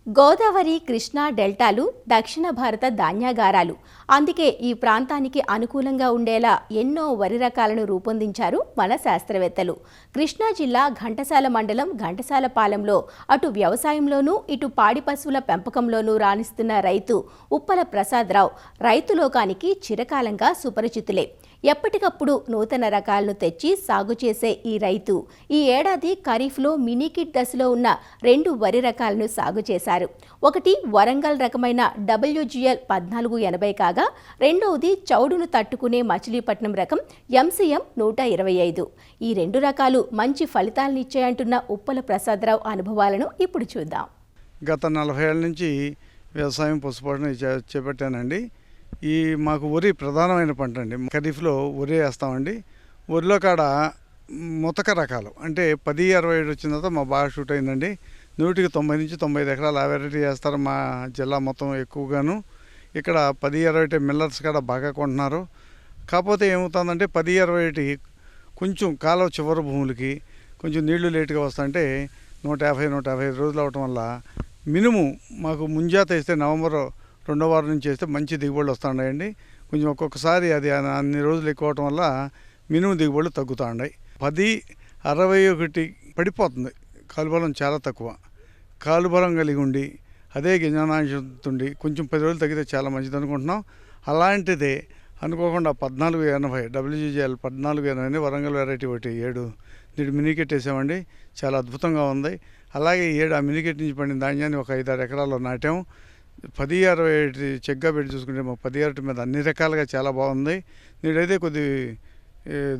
గోదావరి, కృష్ణా డెల్టాలు దక్షిణ భారత ధాన్యాగారాలు. అందుకే ఈ ప్రాంతానికి అనుకూలంగా ఉండేలా ఎన్నో వరి రకాలను రూపొందించారు మన శాస్త్రవేత్తలు. కృష్ణా జిల్లా ఘంటసాల మండలం ఘంటసాలపాలెంలో అటు వ్యవసాయంలోనూ ఇటు పాడి పశువుల పెంపకంలోనూ రాణిస్తున్న రైతు ఉప్పల ప్రసాదరావు రైతు లోకానికి చిరకాలంగా సుపరిచితులే. ఎప్పటికప్పుడు నూతన రకాలను తెచ్చి సాగు చేసే ఈ రైతు ఈ ఏడాది ఖరీఫ్లో మినీకిట్ దశలో ఉన్న 2 వరి రకాలను సాగు చేశారు. ఒకటి వరంగల్ రకమైన WGL 1480 కాగా రెండవది చౌడును తట్టుకునే మచిలీపట్నం రకం MCM 125. ఈ 2 రకాలు మంచి ఫలితాలనిచ్చాయంటున్న ఉప్పల ప్రసాదరావు అనుభవాలను ఇప్పుడు చూద్దాం. గత 40 ఏళ్ళ నుంచి వ్యవసాయం పశుపోషణ చేపట్టానండి. మాకు వరి ప్రధానమైన పంట అండి. ఖరీఫ్లో వరి వేస్తామండి. వరిలో కాడ ముతక రకాలు అంటే 10-67 వచ్చిన తర్వాత మా బాగా షూట్ అయిందండి. 100కి 90 నుంచి 95 ఎకరాలు ఆ వెరైటీ చేస్తారు మా జిల్లా మొత్తం ఎక్కువగాను. ఇక్కడ 10-20 మిల్లర్స్ కాడ బాగా కొంటున్నారు. కాకపోతే ఏమవుతుందంటే 10-20 కొంచెం కాలువ చివరి భూములకి కొంచెం నీళ్లు లేటుగా వస్తుంటే 150-155 రోజులు అవటం వల్ల మినిమం మాకు ముంజాత వేస్తే నవంబర్ 2వ వారం నుంచి వేస్తే మంచి దిగుబడులు వస్తున్నాయండి. కొంచెం ఒక్కొక్కసారి అది అన్ని రోజులు ఎక్కువ అవటం వల్ల మినిమం దిగుబడులు తగ్గుతున్నాయి. 10-61 పడిపోతుంది. కాలుబలం చాలా తక్కువ. కాలుబలం కలిగి ఉండి అదే గింజనాంశంతుండి కొంచెం 10 రోజులు తగ్గితే చాలా మంచిది అనుకుంటున్నాం. అలాంటిదే అనుకోకుండా 1480 WGL 1480 వరంగల్ వెరైటీ ఒకటి 7 దీన్ని మినీకెట్ వేసామండి. చాలా అద్భుతంగా ఉంది. అలాగే 7 ఆ మినీకెట్ నుంచి పండిన ధాన్యాన్ని ఒక 5-6 ఎకరాల్లో నాటాం. 10-60 చెగ్గా పెట్టి చూసుకుంటే మా 10-60 మీద అన్ని రకాలుగా చాలా బాగుంది. నేనైతే కొద్ది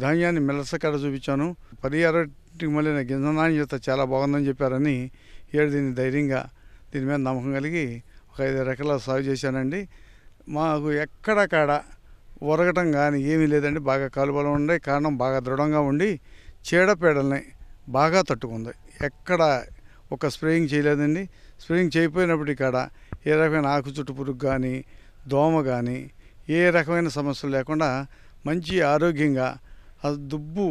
ధాన్యాన్ని మిల్లర్స్ కాడ చూపించాను. 10-60 మళ్ళీ నా గింజ నాణ్యత చాలా బాగుందని చెప్పారని దీన్ని ధైర్యంగా దీని మీద నమ్మకం కలిగి ఒక 5 ఎకరాలు సాగు చేశానండి. మాకు ఎక్కడకాడ ఒరగటం కానీ ఏమీ లేదండి. బాగా కాలుబలం ఉండే కారణం బాగా దృఢంగా ఉండి చీడపీడల్ని బాగా తట్టుకుంది. ఎక్కడ ఒక స్ప్రేయింగ్ చేయలేదండి. స్ప్రేయింగ్ చేయకపోయినప్పటికీ కాడ ఏ రకమైన ఆకు చుట్టు పురుగు కానీ దోమ కానీ ఏ రకమైన సమస్యలు లేకుండా మంచి ఆరోగ్యంగా దుబ్బు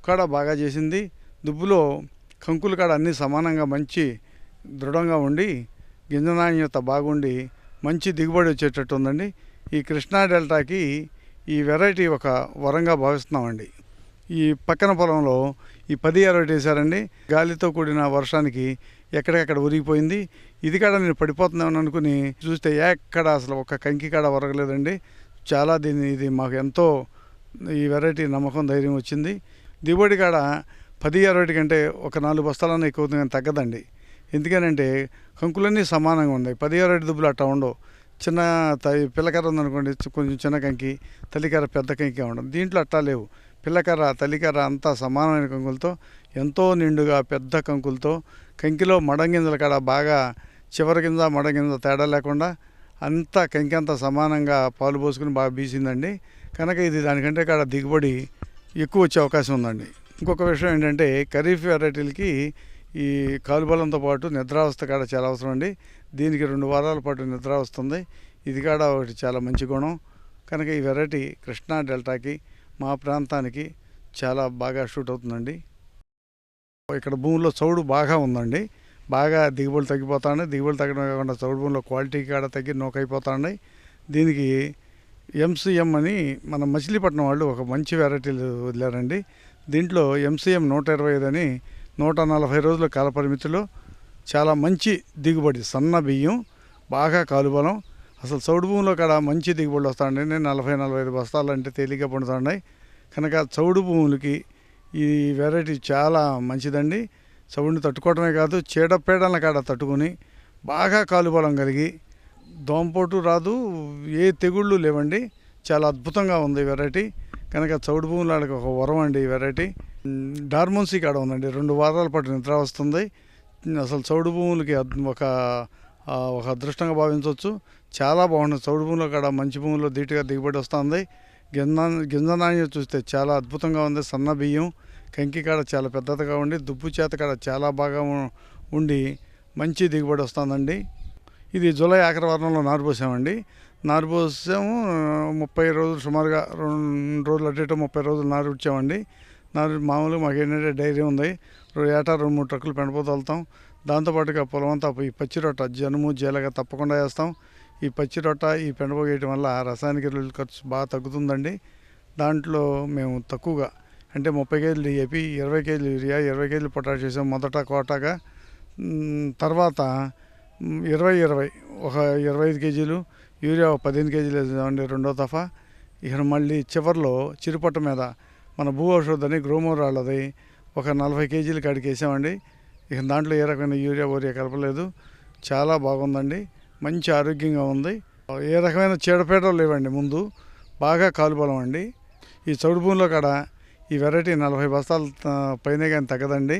కాడ బాగా చేసింది. దుబ్బులో కంకుల కాడ అన్నీ సమానంగా మంచి దృఢంగా ఉండి గింజ నాణ్యత బాగుండి మంచి దిగుబడి వచ్చేటట్టు ఉందండి. ఈ కృష్ణా డెల్టాకి ఈ వెరైటీ ఒక వరంగా భావిస్తున్నామండి. ఈ పక్కన పొలంలో ఈ 10-60 వేశారండి. గాలితో కూడిన వర్షానికి ఎక్కడికక్కడ ఉరిగిపోయింది. ఇది కాడ నేను పడిపోతుందేమని అనుకుని చూస్తే ఎక్కడ అసలు ఒక కంకి కాడ ఒరగలేదండి. చాలా ఇది మాకు ఎంతో ఈ వెరైటీ నమ్మకం ధైర్యం వచ్చింది. దిగుబడి కాడ 10-60 కంటే ఒక 4 బస్తాలన్నా ఎక్కువ కానీ తగ్గదండి. ఎందుకనంటే కంకులన్నీ సమానంగా ఉన్నాయి. 10-60 దుబ్బులు అట్టా ఉండవు. చిన్న పిల్లకర్ర ఉందనుకోండి, కొంచెం చిన్న కంకి, తల్లికర్ర పెద్ద కంకి ఉండదు. దీంట్లో అట్టా లేవు. పిల్లకర్ర తల్లికర్ర అంతా సమానమైన కంకులతో ఎంతో నిండుగా పెద్ద కంకులతో కంకిలో మడంగింజల కాడ బాగా చివరి గింజ మడంగింజ తేడా లేకుండా అంతా కంకి అంతా సమానంగా పాలు పోసుకుని బాగా బీసిందండి. కనుక ఇది దానికంటే కాడ దిగుబడి ఎక్కువ వచ్చే అవకాశం ఉందండి. ఇంకొక విషయం ఏంటంటే ఖరీఫ్ వెరైటీలకి ఈ కాలుబలంతో పాటు నిద్రావస్థ కాడ చాలా అవసరం అండి. దీనికి 2 వారాల పాటు నిద్ర వస్తుంది. ఇది కాడ ఒకటి చాలా మంచి గుణం. కనుక ఈ వెరైటీ కృష్ణా డెల్టాకి మా ప్రాంతానికి చాలా బాగా షూట్ అవుతుందండి. ఇక్కడ భూమిలో చౌడు బాగా ఉందండి. బాగా దిగుబడులు తగ్గిపోతాయి. దిగుబడులు తగ్గడం కాకుండా చౌడు భూమిలో క్వాలిటీ కాడ తగ్గి నోకైపోతాయి. దీనికి MCM అని మన మచిలీపట్నం వాళ్ళు ఒక మంచి వెరైటీలు వదిలారండి. దీంట్లో MCM 125 అని 140 రోజుల కాల పరిమితిలో చాలా మంచి దిగుబడి, సన్న బియ్యం, బాగా కాలుబలం, అసలు చౌడు భూమిలో కాడ మంచి దిగుబడులు వస్తాయండి. నేను 40-45 బస్తాలు అంటే తేలిగ్గా పండుతున్నాయి. కనుక చౌడు భూములకి ఈ వెరైటీ చాలా మంచిదండి. చౌడుని తట్టుకోవడమే కాదు, చీడపీడల కాడ తట్టుకుని బాగా కాలుబలం కలిగి దోమపోటు రాదు, ఏ తెగుళ్ళు లేవండి. చాలా అద్భుతంగా ఉంది ఈ వెరైటీ. కనుక చౌడు భూములకి ఒక వరం అండి ఈ వెరైటీ. డార్మోన్సీ కాడ ఉందండి. 2 వారాల పాటు నిద్ర వస్తుంది. అసలు చౌడు భూములకి ఒక అదృష్టంగా భావించవచ్చు. చాలా బాగుంటుంది. చౌడు భూములో కాడ మంచి భూముల్లో ధీటుగా దిగుబడి వస్తుంది. గింజ నాణ్యత చూస్తే చాలా అద్భుతంగా ఉంది. సన్న బియ్యం, కంకి కాడ చాలా పెద్దదిగా ఉండి దుబ్బు చేత కాడ చాలా బాగా ఉండి మంచి దిగుబడి వస్తుందండి. ఇది జూలై ఆఖరి వారంలో నారు పోసామండి. నారు పోసాము 30 రోజులు, సుమారుగా 2 రోజులు అటు ఇటు 30 రోజులు నారు ఇచ్చామండి. నారు మామూలుగా మాకు ఏంటంటే డైరీ ఉంది. ఏటా 2-3 ట్రక్కులు పెండపోతూ వెళ్తాం. దాంతోపాటుగా పొలం అంతా ఈ పచ్చి రొట్ట జనుము జీలగా తప్పకుండా వేస్తాం. ఈ పచ్చి రొట్ట ఈ పెండపోగు వేయటం వల్ల రసాయనిక ఎరువుల ఖర్చు బాగా తగ్గుతుందండి. దాంట్లో మేము తక్కువగా అంటే 30 కేజీలు DAP, 20 కేజీలు యూరియా, 20 కేజీలు పొటాష్ చేసాం మొదట కోటాగా. తర్వాత 20 ఒక 25 కేజీలు యూరియా, 15 కేజీలు వేసామండి రెండో దఫా. ఇక మళ్ళీ చివరిలో చిరుపట్ట మీద మన భూ ఔషధాన్ని గ్రోమోరాళ్ళది ఒక 40 కేజీలు కాడికి వేసామండి. ఇక దాంట్లో ఏ రకమైన యూరియా కలపలేదు. చాలా బాగుందండి, మంచి ఆరోగ్యంగా ఉంది. ఏ రకమైన చీడపీడలు లేవండి. ముందు బాగా కాలుబలం అండి. ఈ చౌడు భూమిలో కాడ ఈ వెరైటీ 40 బస్తాల పైనే కానీ తగ్గదండి.